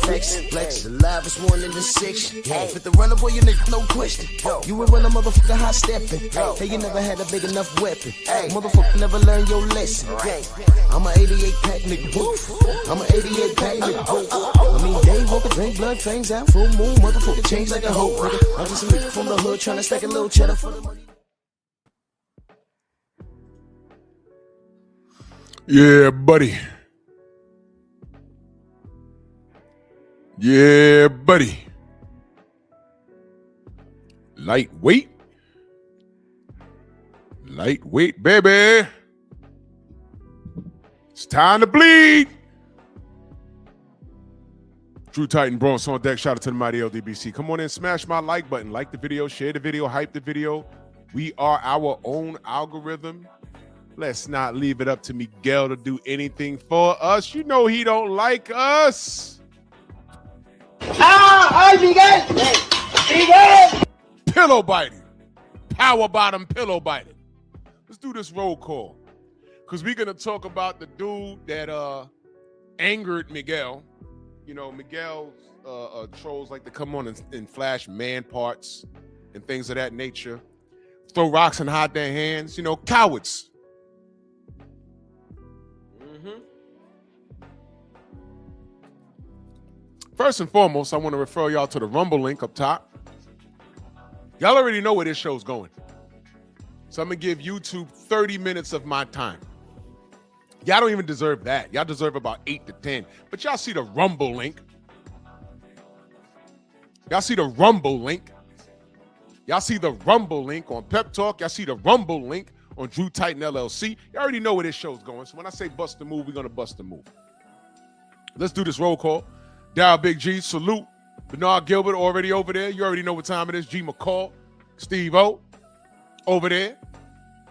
Flex, the livest one in the section. Fit the runner, boy, you nigga, no question. You ain't run a motherfucker high stepping. Hey, you never had a big enough weapon. Motherfucker never learned your lesson. I'm a 88 pack nigga, woof. I'm a 88 pack nigga, woof. I mean, day walker, drink blood, fangs out, full moon, motherfucker change like a hoe, nigga. I'm just a nigga from the hood trying to stack a little cheddar for the money. Yeah, buddy. Yeah, buddy. Lightweight. Lightweight, baby. It's time to bleed. Drew Titan Bronx on deck. Shout out to the mighty LDBC. Come on in, smash my like button. Like the video, share the video, hype the video. We are our own algorithm. Let's not leave it up to Miguel to do anything for us. You know he don't like us. Miguel! Miguel! Pillow biting. Power bottom pillow biting. Let's do this roll call. Because we're going to talk about the dude that angered Miguel. You know, Miguel's trolls like to come on and flash man parts and things of that nature. Throw rocks and hide their hands. You know, cowards. First and foremost, I want to refer y'all to the Rumble link up top. Y'all already know where this show's going. So I'm going to give YouTube 30 minutes of my time. Y'all don't even deserve that. Y'all deserve about 8 to 10. But y'all see the Rumble link. Y'all see the Rumble link. Y'all see the Rumble link on Pep Talk. Y'all see the Rumble link on Drew Titan LLC. You already know where this show's going. So when I say bust the move, we're going to bust the move. Let's do this roll call. Dow Big G, salute. Bernard Gilbert already over there. You already know what time it is. G McCall, Steve O, over there.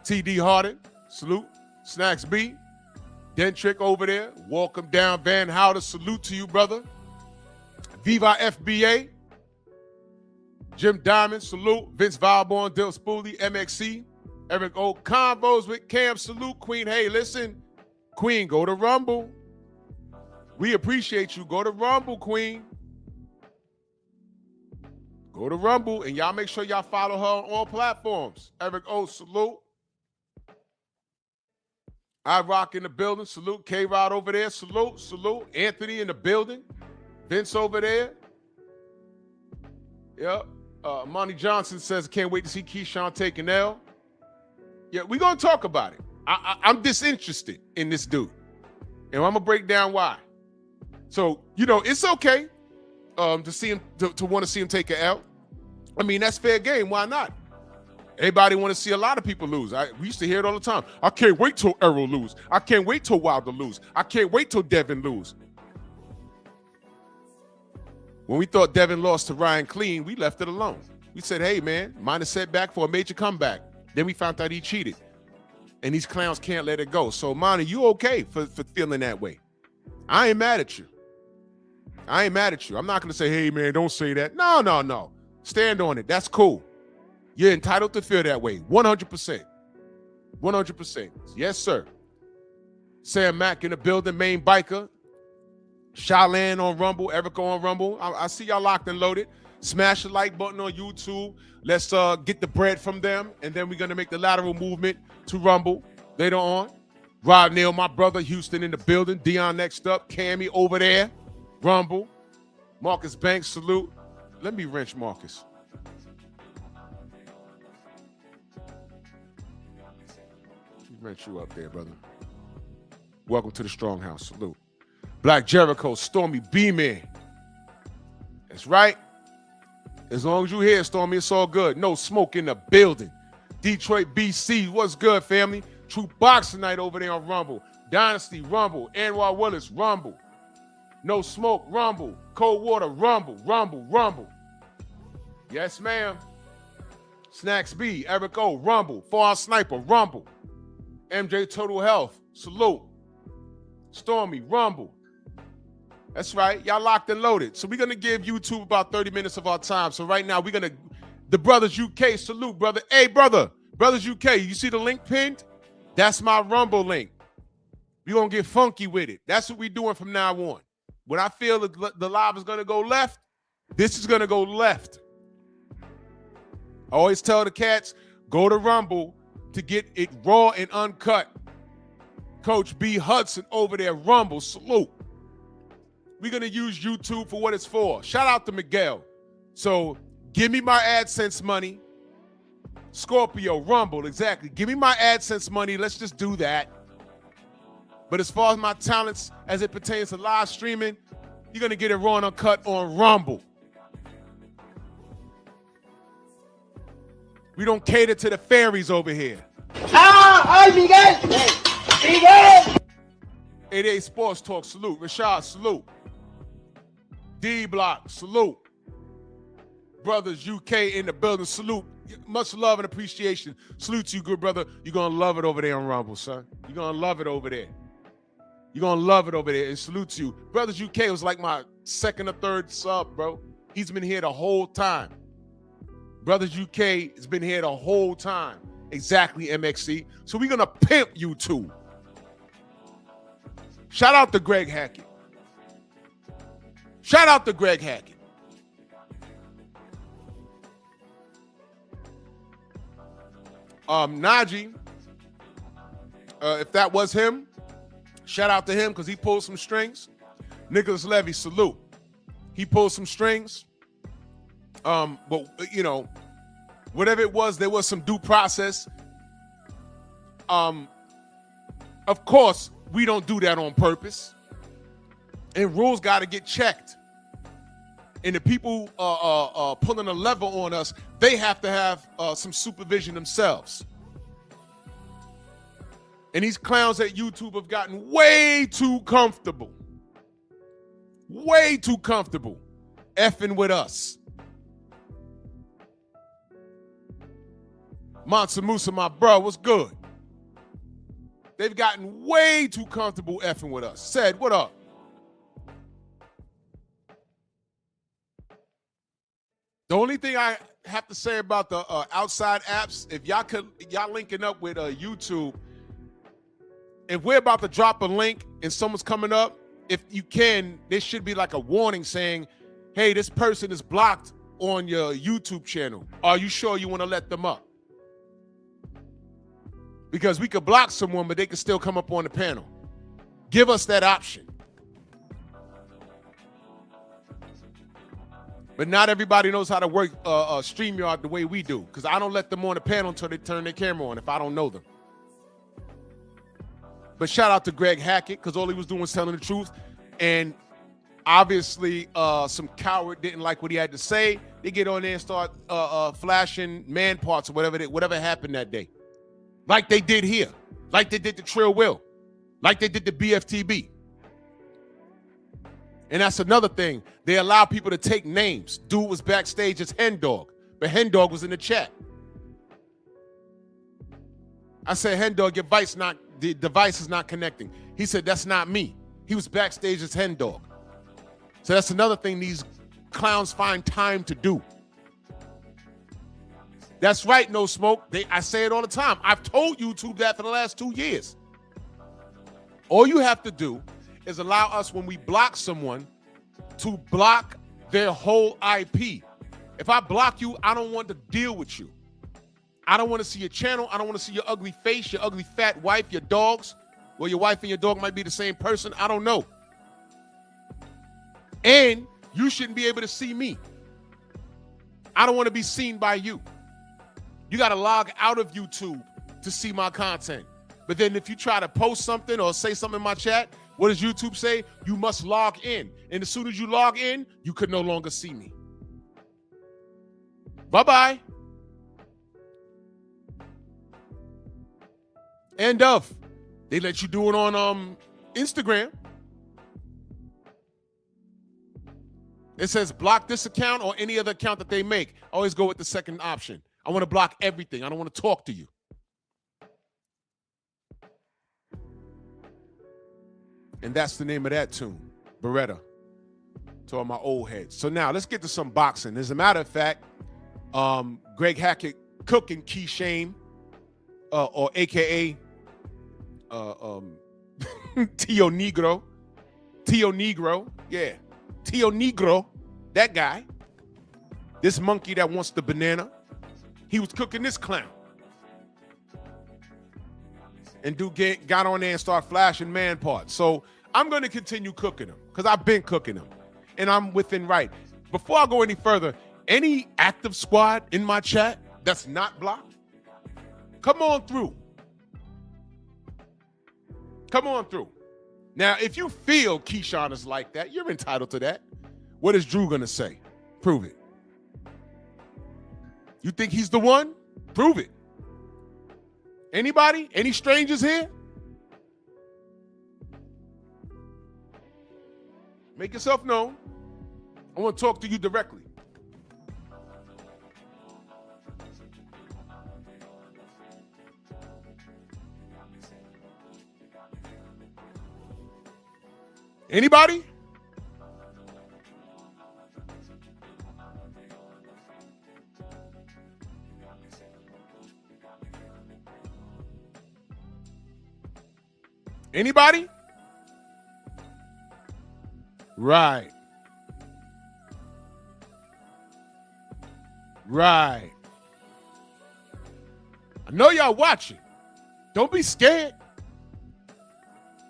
TD Harden, salute. Snacks B, Dentrick over there. Welcome down. Van Howder, salute to you, brother. Viva FBA. Jim Diamond, salute. Vince Valborn, Dill Spoolie, MXC. Eric O. Convos with Cam, salute. Queen, hey, listen. Queen, go to Rumble. We appreciate you. Go to Rumble, Queen. Go to Rumble, and y'all make sure y'all follow her on all platforms. Eric O, salute. I Rock in the building, salute. K-Rod over there, salute, salute. Anthony in the building. Vince over there. Yep. Monty Johnson says, can't wait to see Keshan take an L. Yeah, we're going to talk about it. I'm disinterested in this dude. And I'm going to break down why. So, you know, it's okay to see him to want to see him take an L. I mean, that's fair game. Why not? Everybody want to see a lot of people lose. We used to hear it all the time. I can't wait till Errol lose. I can't wait till Wilder lose. I can't wait till Devin lose. When we thought Devin lost to Ryan Clean, we left it alone. We said, hey, man, minor setback for a major comeback. Then we found out he cheated. And these clowns can't let it go. So, Monty, you okay for feeling that way? I ain't mad at you. I ain't mad at you. I'm not going to say, hey, man, don't say that. No, no, no. Stand on it. That's cool. You're entitled to feel that way. 100%. 100%. Yes, sir. Sam Mack in the building, main biker. Shalan on Rumble, Erica on Rumble. I see y'all locked and loaded. Smash the like button on YouTube. Let's get the bread from them, and then we're going to make the lateral movement to Rumble later on. Rod Neal, my brother, Houston in the building. Dion next up. Cammy over there. Rumble. Marcus Banks, salute. Let me wrench Marcus. Let me wrench you up there, brother. Welcome to the Strong House. Salute. Black Jericho, Stormy B-Man. That's right. As long as you here, Stormy, it's all good. No smoke in the building. Detroit, BC, what's good, family? True Boxing Night over there on Rumble. Dynasty, Rumble. Anwar Willis, Rumble. No Smoke, Rumble. Cold Water, Rumble, Rumble, Rumble. Yes, ma'am. Snacks B, Eric O, Rumble. Far Sniper, Rumble. MJ Total Health, salute. Stormy, Rumble. That's right. Y'all locked and loaded. So we're going to give YouTube about 30 minutes of our time. So right now, we're going to, the Brothers UK, salute, brother. Hey, brother, Brothers UK, you see the link pinned? That's my Rumble link. We're going to get funky with it. That's what we're doing from now on. When I feel the live is going to go left, this is going to go left. I always tell the cats, go to Rumble to get it raw and uncut. Coach B. Hudson over there, Rumble, salute. We're going to use YouTube for what it's for. Shout out to Miguel. So give me my AdSense money. Scorpio, Rumble, exactly. Give me my AdSense money. Let's just do that. But as far as my talents as it pertains to live streaming, you're going to get it raw and uncut on Rumble. We don't cater to the fairies over here. ¡Ay, Miguel! ¡Miguel! 88 Sports Talk, salute. Rashad, salute. D-Block, salute. Brothers UK in the building, salute. Much love and appreciation. Salute to you, good brother. You're going to love it over there on Rumble, son. You're going to love it over there. You're going to love it over there. And salute to you. Brothers UK was like my second or third sub, bro. He's been here the whole time. Brothers UK has been here the whole time. Exactly, MXC. So we're going to pimp YouTube. Shout out to Greg Hackett. Shout out to Greg Hackett. Najee, if that was him, shout out to him because he pulled some strings. Nicholas Levy, salute. He pulled some strings. But, you know, whatever it was, there was some due process. Of course, we don't do that on purpose. And rules got to get checked. And the people pulling a lever on us, they have to have some supervision themselves. And these clowns at YouTube have gotten way too comfortable. Way too comfortable effing with us. Mansa Musa, my bro, what's good? They've gotten way too comfortable effing with us. Said, what up? The only thing I have to say about the outside apps, if y'all linking up with YouTube, if we're about to drop a link and someone's coming up, if you can, there should be like a warning saying, hey, this person is blocked on your YouTube channel. Are you sure you want to let them up? Because we could block someone, but they could still come up on the panel. Give us that option. But not everybody knows how to work StreamYard the way we do, because I don't let them on the panel until they turn their camera on if I don't know them. But shout out to Greg Hackett, because all he was doing was telling the truth. And obviously, some coward didn't like what he had to say. They get on there and start flashing man parts or whatever happened that day. Like they did here. Like they did the Trill Will. Like they did the BFTB. And that's another thing. They allow people to take names. Dude was backstage as Hen Dog, but Hen Dog was in the chat. I said, Hen Dog, the device is not connecting. He said, that's not me. He was backstage as Hen Dog. So that's another thing these clowns find time to do. That's right, No Smoke. I say it all the time. I've told YouTube that for the last 2 years. All you have to do is allow us, when we block someone, to block their whole IP. If I block you, I don't want to deal with you. I don't want to see your channel. I don't want to see your ugly face, your ugly fat wife, your dogs. Well, your wife and your dog might be the same person. I don't know. And you shouldn't be able to see me. I don't want to be seen by you. You got to log out of YouTube to see my content. But then if you try to post something or say something in my chat, what does YouTube say? You must log in. And as soon as you log in, you could no longer see me. Bye-bye. End of. They let you do it on Instagram. It says block this account or any other account that they make. Always go with the second option. I want to block everything. I don't want to talk to you. And that's the name of that tune, Beretta, to all my old heads. So now let's get to some boxing. As a matter of fact, Greg Hackett cooking Keshan, or AKA Tio Negro, Tio Negro. Yeah. Tio Negro. That guy. This monkey that wants the banana. He was cooking this clown. And dude got on there and started flashing man parts. So I'm going to continue cooking them because I've been cooking them. And I'm within right. Before I go any further, any active squad in my chat that's not blocked, come on through. Come on through. Now, if you feel Keshan is like that, you're entitled to that. What is Drew going to say? Prove it. You think he's the one? Prove it. Anybody? Any strangers here? Make yourself known. I want to talk to you directly. Anybody? Anybody? Right. Right. I know y'all watching. Don't be scared.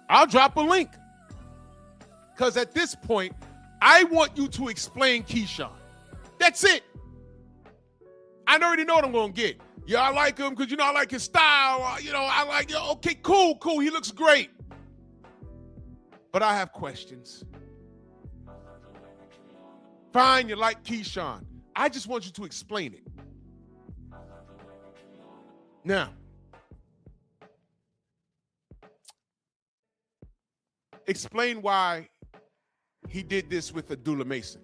I'll drop a link. Because at this point, I want you to explain Keshan. That's it. I already know what I'm going to get. Yeah, I like him because, I like his style. I like, okay, cool. He looks great. But I have questions. Fine, you like Keshan. I just want you to explain it. Now, explain why he did this with Abdulla Mason.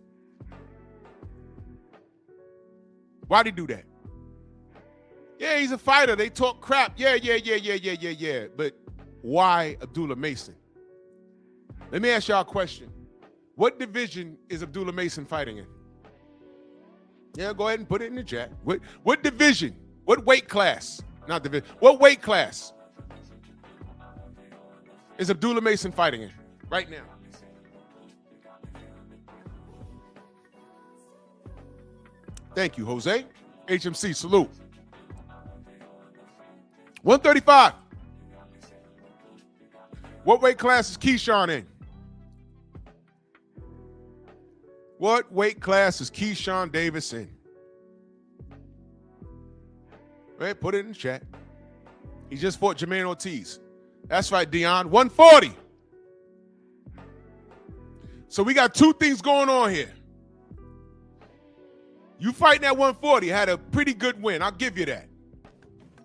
Why'd he do that? Yeah, he's a fighter. They talk crap. Yeah. But why Abdulla Mason? Let me ask y'all a question. What division is Abdulla Mason fighting in? Yeah, go ahead and put it in the chat. What division? What weight class? Not division. What weight class is Abdulla Mason fighting in right now? Thank you, Jose. HMC, salute. 135. What weight class is Keshan in? What weight class is Keshan Davis in? Right, put it in the chat. He just fought Jermaine Ortiz. That's right, Dion. 140. So we got two things going on here. You fighting at 140 had a pretty good win. I'll give you that.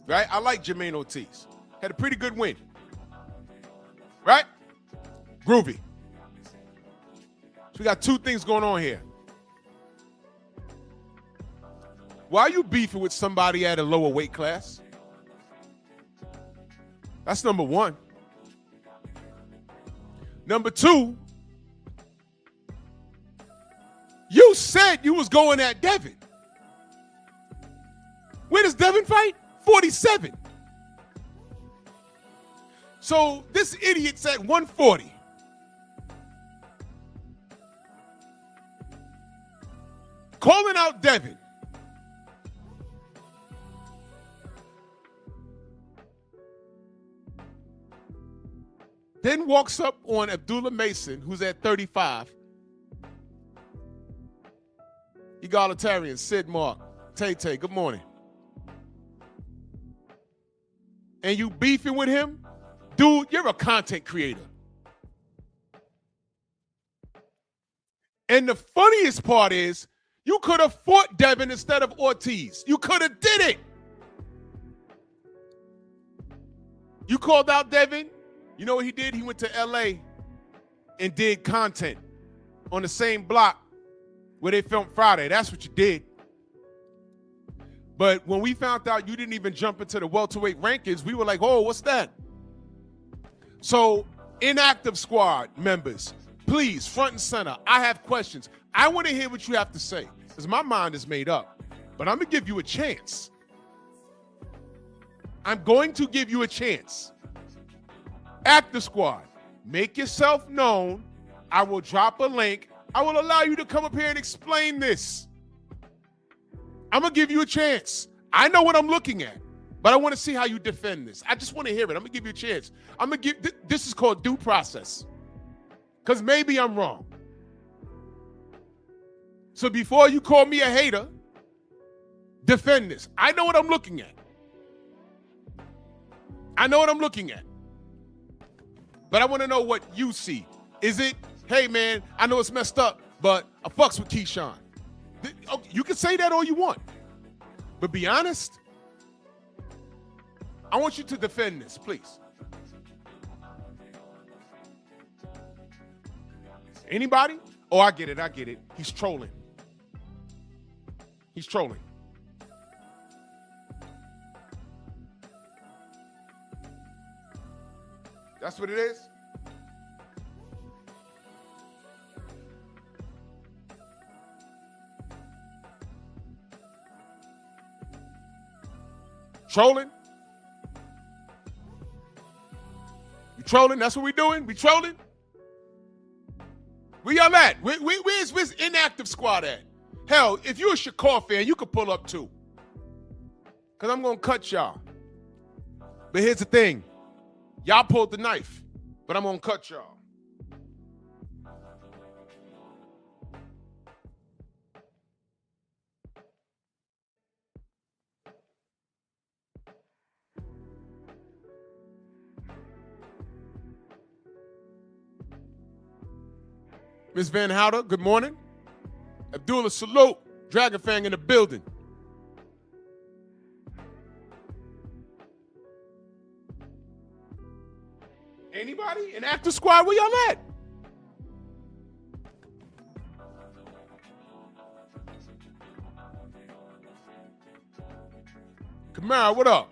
Right? I like Jermaine Ortiz. Had a pretty good win. Right? Groovy. So we got two things going on here. Why are you beefing with somebody at a lower weight class? That's number one. Number two, you said you was going at Devin. Where does Devin fight? 47. So this idiot's at 140. Calling out Devin. Then walks up on Abdulla Mason, who's at 35. Egalitarian, Sid Mark, Tay, good morning. And you beefing with him? Dude, you're a content creator. And the funniest part is, you could have fought Devin instead of Ortiz. You could have did it. You called out Devin. You know what he did? He went to LA and did content on the same block where they filmed Friday. That's what you did. But when we found out you didn't even jump into the welterweight rankings, we were like, oh, what's that? So inactive squad members, please, front and center, I have questions. I want to hear what you have to say because my mind is made up. But I'm going to give you a chance. I'm going to give you a chance. Active squad, make yourself known I will drop a link. I will allow you to come up here and explain this. I'm going to give you a chance. I know what I'm looking at, but I want to see how you defend this. I just want to hear it. I'm going to give you a chance. I'm going to give, this is called due process, because maybe I'm wrong. So before you call me a hater, defend this. I know what I'm looking at. I know what I'm looking at. But I want to know what you see. Is it, hey, man, I know it's messed up, but I fucks with Keshan. You can say that all you want. But be honest. I want you to defend this, please. Anybody? Oh, I get it. I get it. He's trolling. He's trolling. That's what it is? Trolling? You trolling? That's what we doing? We trolling? Where y'all at? Where's inactive squad at? Hell, if you're a Shakur fan, you could pull up too. Because I'm going to cut y'all. But here's the thing. Y'all pulled the knife, but I'm going to cut y'all. Ms. Van Houder, good morning. Abdulla, salute. Dragon Fang in the building. Anybody in active squad? Where y'all at? Kamara, what up?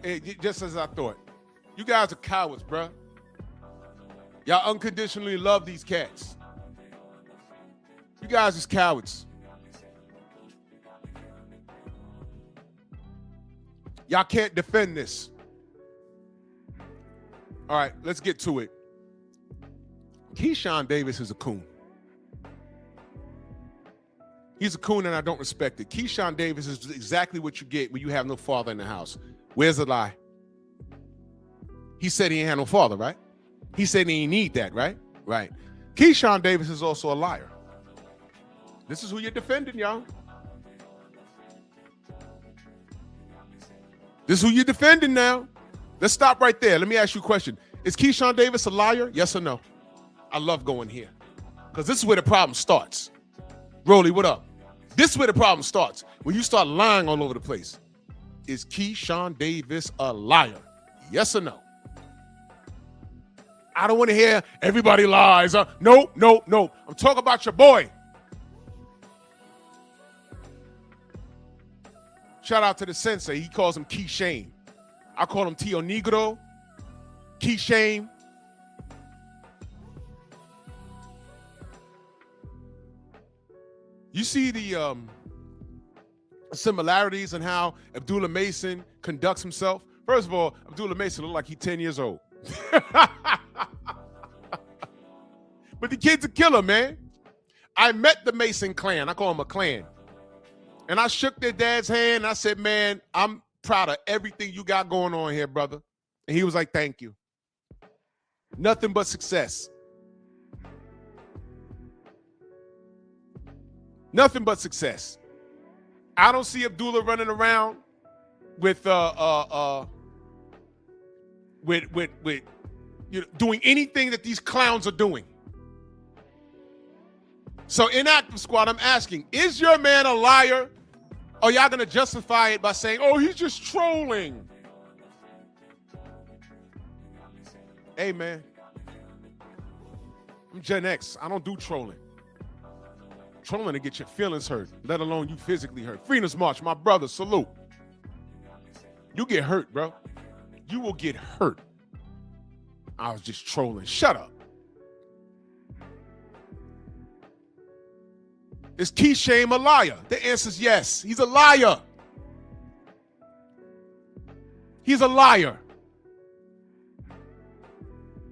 Hey, just as I thought. You guys are cowards, bruh. Y'all unconditionally love these cats. You guys is cowards. Y'all can't defend this. All right, let's get to it. Keshan Davis is a coon. He's a coon and I don't respect it. Keshan Davis is exactly what you get when you have no father in the house. Where's the lie? He said he ain't had no father, right? He said he didn't need that, right? Right. Keshan Davis is also a liar. This is who you're defending, y'all. This is who you're defending now. Let's stop right there. Let me ask you a question. Is Keshan Davis a liar? Yes or no? I love going here because this is where the problem starts. Rolly, what up? This is where the problem starts. When you start lying all over the place. Is Keshan Davis a liar? Yes or no? I don't want to hear everybody lies. No. I'm talking about your boy. Shout out to the sensei. He calls him Keshan. I call him Tio Negro. Keshan. You see the similarities in how Abdulla Mason conducts himself? First of all, Abdulla Mason look like he's 10 years old. But the kid's a killer, man. I met the Mason clan. I call him a clan. And I shook their dad's hand. And I said, man, I'm proud of everything you got going on here, brother. And he was like, thank you. Nothing but success. Nothing but success. I don't see Abdulla running around with you know, doing anything that these clowns are doing. So inactive squad, I'm asking, is your man a liar? Or y'all gonna justify it by saying, oh, he's just trolling? Hey man, I'm Gen X. I don't do trolling. Trolling to get your feelings hurt, let alone you physically hurt. Freedom's March, my brother, salute. You get hurt, bro. You will get hurt. I was just trolling. Shut up. Is Keshan a liar? The answer is yes. He's a liar. He's a liar.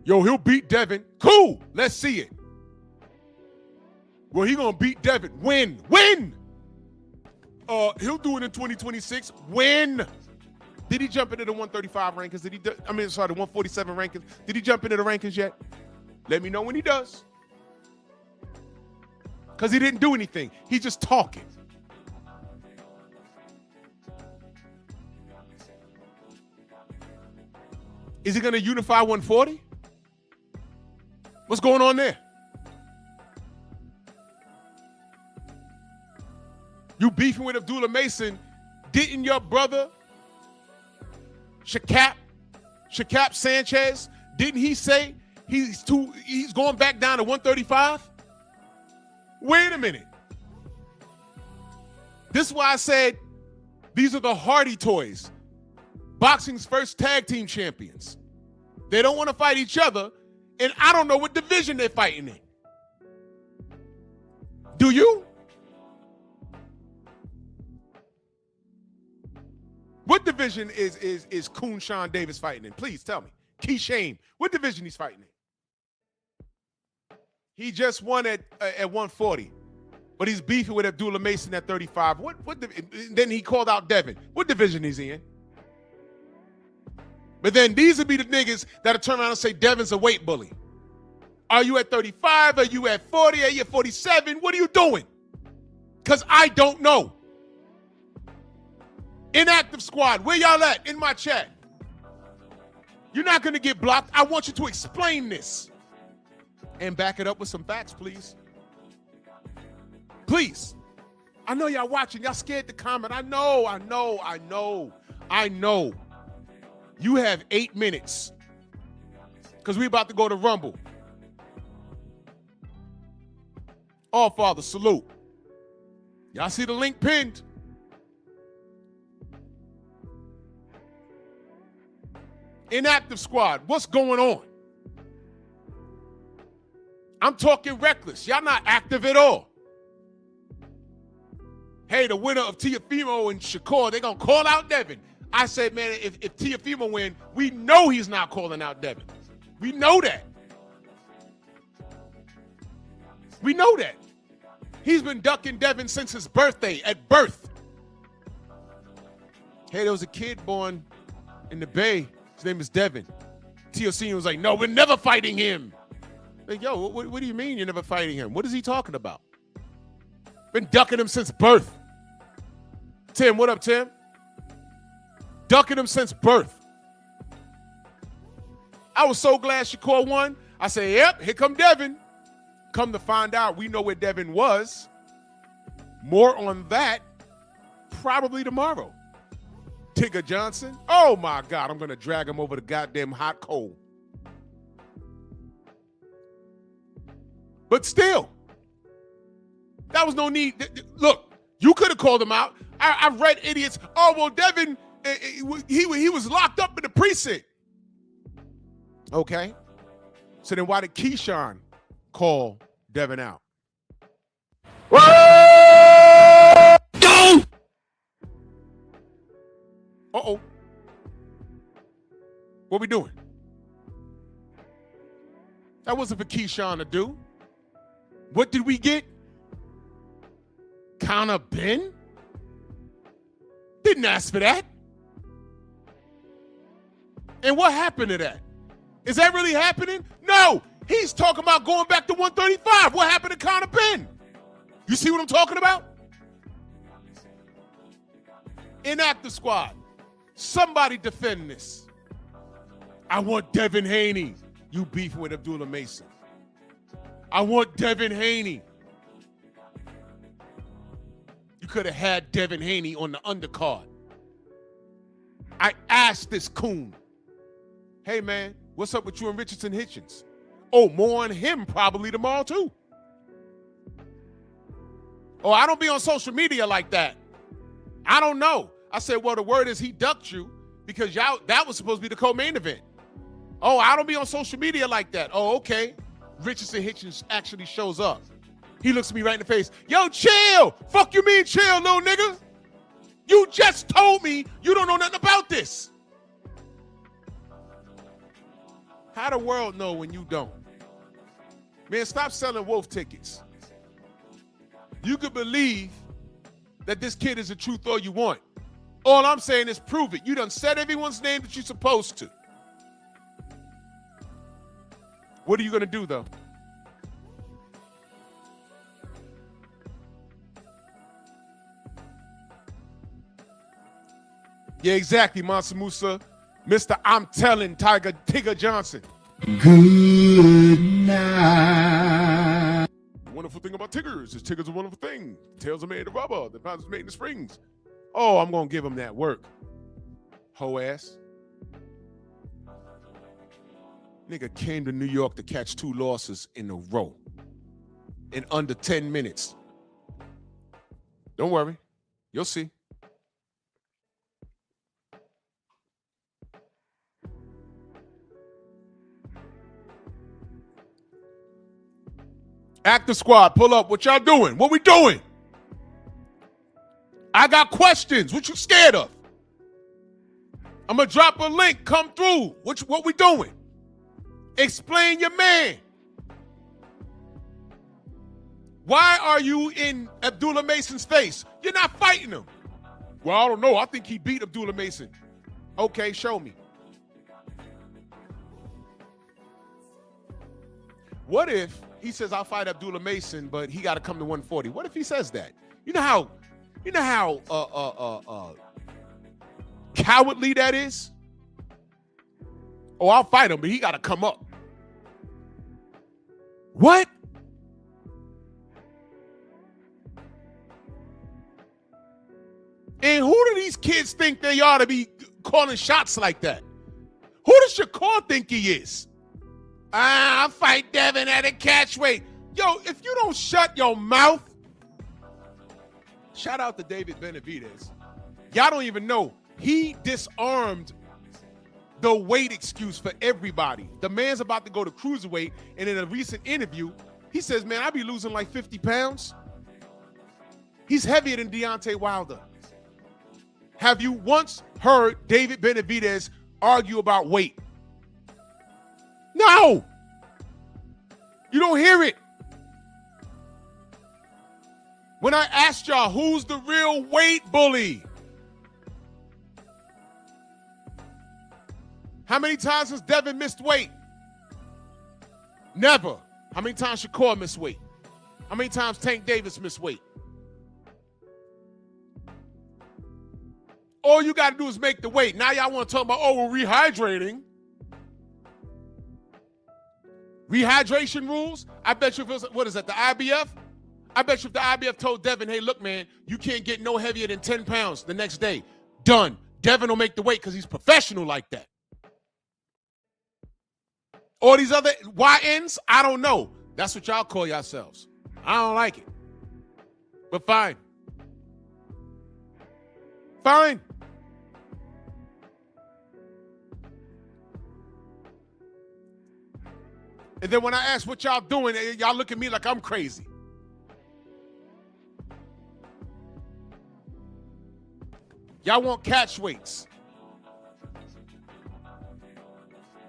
Yo, he'll beat Devin. Cool. Let's see it. Well, he gonna beat Devin. Win. He'll do it in 2026. Win. Did he jump into the 135 rankings? The 147 rankings. Did he jump into the rankings yet? Let me know when he does. Because he didn't do anything. He's just talking. Is he going to unify 140? What's going on there? You beefing with Abdulla Mason. Didn't your brother, Shakap Sanchez, didn't he say he's going back down to 135? Wait a minute. This is why I said these are the Hardy toys. Boxing's first tag team champions. They don't want to fight each other, and I don't know what division they're fighting in. Do you? What division is Coon Sean Davis fighting in? Please tell me. Keshan, what division he's fighting in? He just won at 140, but he's beefing with Abdulla Mason at 35. Then he called out Devin. What division is he in? But then these would be the niggas that'll turn around and say Devin's a weight bully. Are you at 35? Are you at 40? Are you at 47? What are you doing? Because I don't know. Inactive squad, where y'all at? In my chat. You're not going to get blocked. I want you to explain this. And back it up with some facts, please. Please. I know y'all watching. Y'all scared to comment. I know. You have 8 minutes because we about to go to Rumble. All father, salute. Y'all see the link pinned? Inactive squad, what's going on? I'm talking reckless. Y'all not active at all. Hey, the winner of Teofimo and Shakur, they're going to call out Devin. I said, man, if Teofimo win, we know he's not calling out Devin. We know that. We know that. He's been ducking Devin since his birthday, at birth. Hey, there was a kid born in the Bay. His name is Devin. Teofimo was like, no, we're never fighting him. Like, yo, what do you mean you're never fighting him? What is he talking about? Been ducking him since birth. Tim, what up, Tim? Ducking him since birth. I was so glad Shakur won. I said, yep, here come Devin. Come to find out, we know where Devin was. More on that probably tomorrow. Tigger Johnson. Oh, my God. I'm going to drag him over the goddamn hot coal. But still, that was no need. Look, you could have called him out. I've read idiots. Oh, well, Devin, he was locked up in the precinct. Okay. So then why did Keshan call Devin out? Uh-oh. What we doing? That wasn't for Keshan to do. What did we get? Conor Ben? Didn't ask for that. And what happened to that? Is that really happening? No. He's talking about going back to 135. What happened to Conor Ben? You see what I'm talking about? Inactive squad. Somebody defend this. I want Devin Haney. You beefing with Abdulla Mason. I want Devin Haney. You could have had Devin Haney on the undercard. I asked this coon, hey, man, what's up with you and Richardson Hitchens? Oh, more on him probably tomorrow, too. Oh, I don't be on social media like that. I don't know. I said, well, the word is he ducked you because y'all that was supposed to be the co-main event. Oh, I don't be on social media like that. Oh, okay. Richardson Hitchens actually shows up. He looks at me right in the face. Yo, chill. Fuck you mean chill, little nigga? You just told me you don't know nothing about this. How the world know when you don't? Man, stop selling wolf tickets. You could believe that this kid is the truth all you want. All I'm saying is prove it. You done said everyone's name that you're supposed to. What are you going to do, though? Yeah, exactly, Mansa Musa. Mr. I'm telling Tigger Johnson. Good night. The wonderful thing about Tiggers is Tiggers a wonderful thing. The tails are made of rubber. The pounds are made in the springs. Oh, I'm going to give him that work. Hoe ass. Nigga came to New York to catch 2 losses in a row in under 10 minutes. Don't worry. You'll see. Actor squad, pull up. What y'all doing? What we doing? I got questions. What you scared of? I'm going to drop a link. Come through. What we doing? Explain your man. Why are you in Abdulla Mason's face? You're not fighting him. Well, I don't know. I think he beat Abdulla Mason. Okay, show me. What if he says, I'll fight Abdulla Mason, but he got to come to 140? What if he says that? You know how cowardly that is? Oh, I'll fight him, but he got to come up. What? And who do these kids think they ought to be calling shots like that? Who does Shakur think he is? I'll fight Devin at a catch weight. Yo, if you don't shut your mouth. Shout out to David Benavidez. Y'all don't even know. He disarmed the weight excuse for everybody. The man's about to go to cruiserweight, and in a recent interview, he says, man, I be losing like 50 pounds. He's heavier than Deontay Wilder. Have you once heard David Benavidez argue about weight? No. You don't hear it. When I asked y'all who's the real weight bully, how many times has Devin missed weight? Never. How many times Shakur missed weight? How many times Tank Davis missed weight? All you got to do is make the weight. Now y'all want to talk about, oh, we're rehydrating. Rehydration rules? I bet you if it was, what is that, the IBF? I bet you if the IBF told Devin, hey, look, man, you can't get no heavier than 10 pounds the next day. Done. Devin will make the weight because he's professional like that. All these other YNs, I don't know. That's what y'all call yourselves. I don't like it. But fine. Fine. And then when I ask what y'all doing, y'all look at me like I'm crazy. Y'all want catch weights.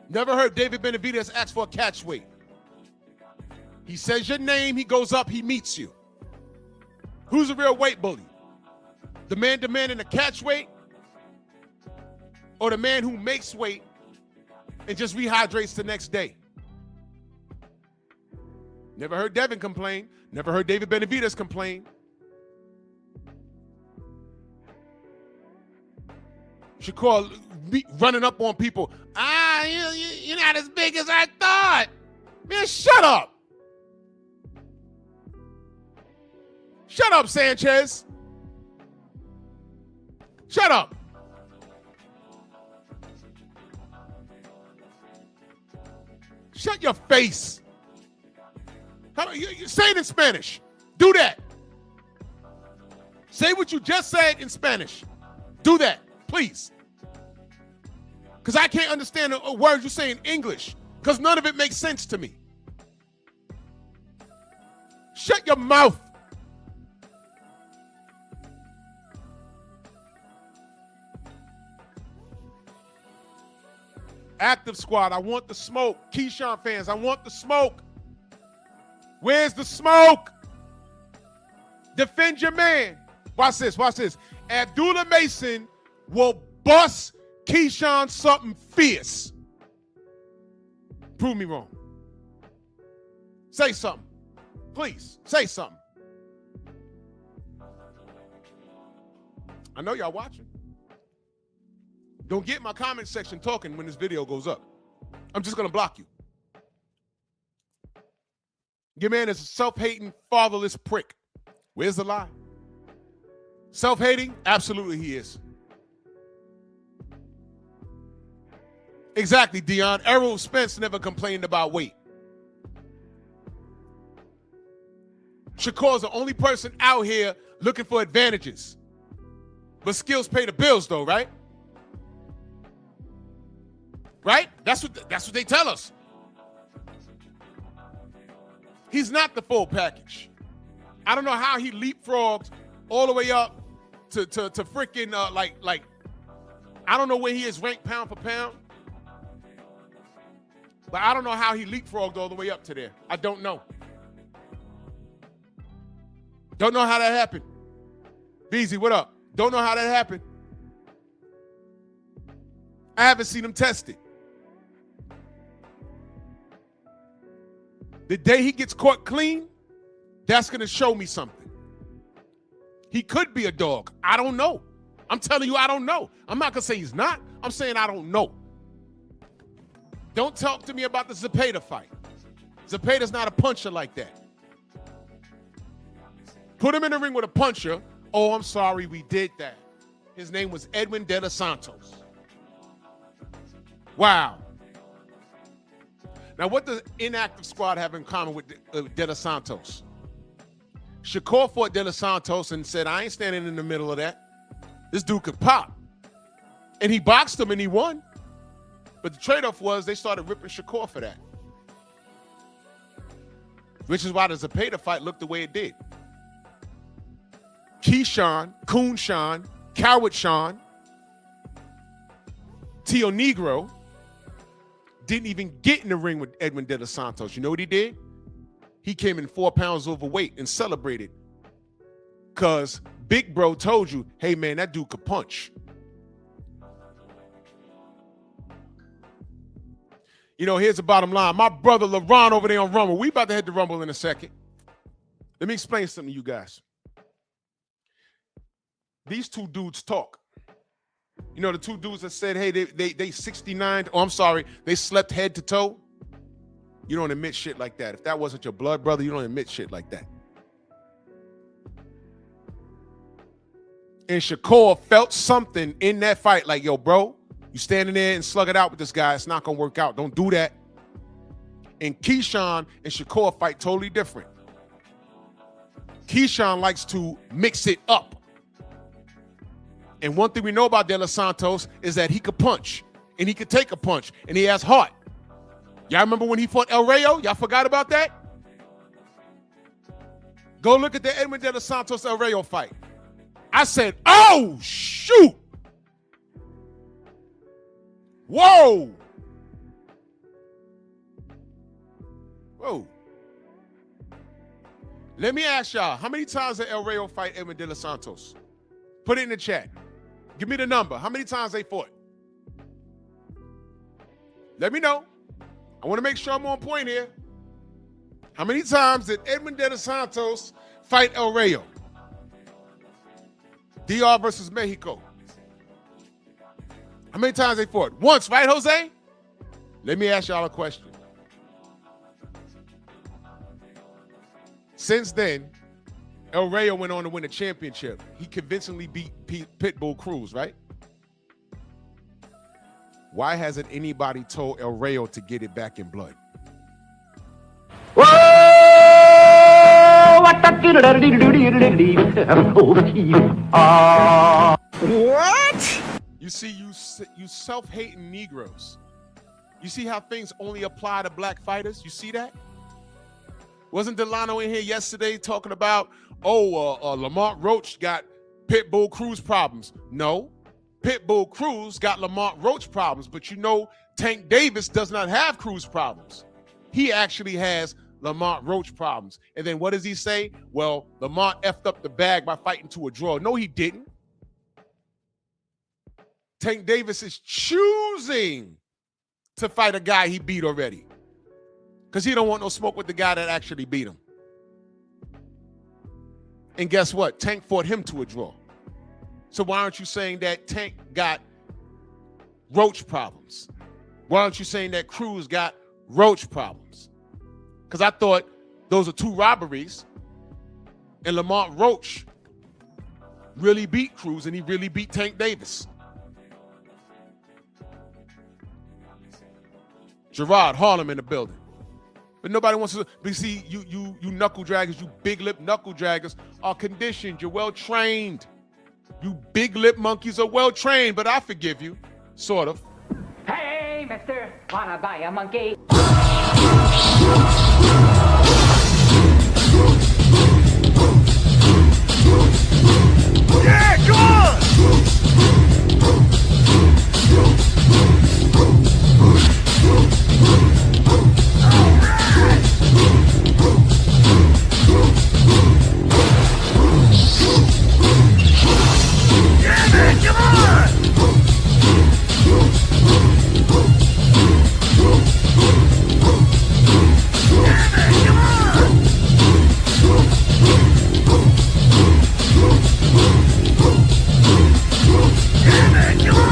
Never heard David Benavidez ask for a catch weight. He says your name, he goes up, he meets you. Who's a real weight bully? The man demanding a catch weight, or the man who makes weight and just rehydrates the next day? Never heard Devin complain. Never heard David Benavidez complain. Shakur running up on people. You're not as big as I thought. Man, shut up. Shut up, Sanchez. Shut up. Shut your face. You say it in Spanish. Do that. Say what you just said in Spanish. Do that, please. Because I can't understand a word you say in English, because none of it makes sense to me. Shut your mouth. Active squad, I want the smoke. Keshan fans, I want the smoke. Where's the smoke? Defend your man. Watch this, watch this. Abdulla Mason will bust Keshan something fierce. Prove me wrong. Say something. Please, say something. I know y'all watching. Don't get my comment section talking when this video goes up. I'm just going to block you. Your man is a self-hating, fatherless prick. Where's the lie? Self-hating? Absolutely he is. Exactly, Dion. Errol Spence never complained about weight. Shakur's the only person out here looking for advantages. But skills pay the bills, though, right? Right? That's what they tell us. He's not the full package. I don't know how he leapfrogged all the way up to freaking like I don't know where he is ranked pound for pound. But I don't know how he leapfrogged all the way up to there. I don't know. Don't know how that happened. Beezy, what up? Don't know how that happened. I haven't seen him tested. The day he gets caught clean, that's going to show me something. He could be a dog. I don't know. I'm telling you, I don't know. I'm not going to say he's not. I'm saying I don't know. Don't talk to me about the Zepeda fight. Zepeda's not a puncher like that. Put him in the ring with a puncher. Oh, I'm sorry, we did that. His name was Edwin De Los Santos. Wow. Now, what does inactive squad have in common with De Los Santos? Shakur fought De Los Santos and said, I ain't standing in the middle of that. This dude could pop. And he boxed him and he won. But the trade-off was they started ripping Shakur for that. Which is why the Zepeda fight looked the way it did. Keshan, Coon Sean, Coward Sean, Tio Negro didn't even get in the ring with Edwin De Los Santos. You know what he did? He came in 4 pounds overweight and celebrated because Big Bro told you, hey, man, that dude could punch. You know, here's the bottom line. My brother LeBron over there on Rumble. We about to head to Rumble in a second. Let me explain something to you guys. These two dudes talk. You know, the two dudes that said, hey, they 69. Oh, I'm sorry. They slept head to toe. You don't admit shit like that. If that wasn't your blood brother, you don't admit shit like that. And Shakur felt something in that fight like, yo, bro, you standing there and slug it out with this guy. It's not going to work out. Don't do that. And Keshan and Shakur fight totally different. Keshan likes to mix it up. And one thing we know about De Los Santos is that he could punch. And he could take a punch. And he has heart. Y'all remember when he fought El Rayo? Y'all forgot about that? Go look at the Edwin De Los Santos El Rayo fight. I said, oh, shoot. Whoa. Whoa. Let me ask y'all, how many times did El Rayo fight Edwin De Los Santos? Put it in the chat. Give me the number. How many times they fought? Let me know. I want to make sure I'm on point here. How many times did Edwin De Los Santos fight El Rayo? DR versus Mexico. How many times they fought? Once, right, Jose? Let me ask y'all a question. Since then, El Rayo went on to win a championship. He convincingly beat Pitbull Cruz, right? Why hasn't anybody told El Rayo to get it back in blood? What? You see, you self-hating Negroes. You see how things only apply to black fighters? You see that? Wasn't Delano in here yesterday talking about, Lamont Roach got Pitbull Cruz problems? No. Pitbull Cruz got Lamont Roach problems, but you know Tank Davis does not have Cruz problems. He actually has Lamont Roach problems. And then what does he say? Well, Lamont effed up the bag by fighting to a draw. No, he didn't. Tank Davis is choosing to fight a guy he beat already because he don't want no smoke with the guy that actually beat him. And guess what? Tank fought him to a draw. So why aren't you saying that Tank got Roach problems? Why aren't you saying that Cruz got Roach problems? Because I thought those are two robberies, and Lamont Roach really beat Cruz, and he really beat Tank Davis. Gerard Harlem in the building. But nobody wants to. But see, you knuckle draggers, you big lip knuckle draggers are conditioned. You're well trained. You big lip monkeys are well trained, but I forgive you, sort of. Hey, mister, wanna buy a monkey? Yeah, come on! Yeah, man, come on! Yeah, man, come on! Yeah, man, come on!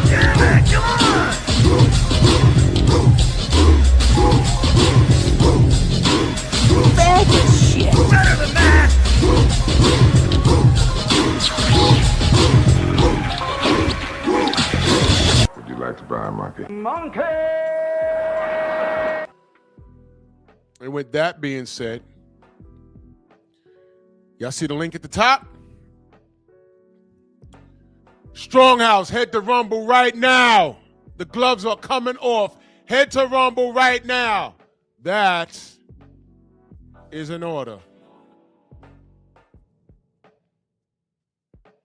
Yeah, man, come on! Faggot shit. Better than that! Would you like to buy a monkey? Monkey! And with that being said, y'all see the link at the top? Stronghouse, head to Rumble right now. The gloves are coming off. Head to Rumble right now. That is an order.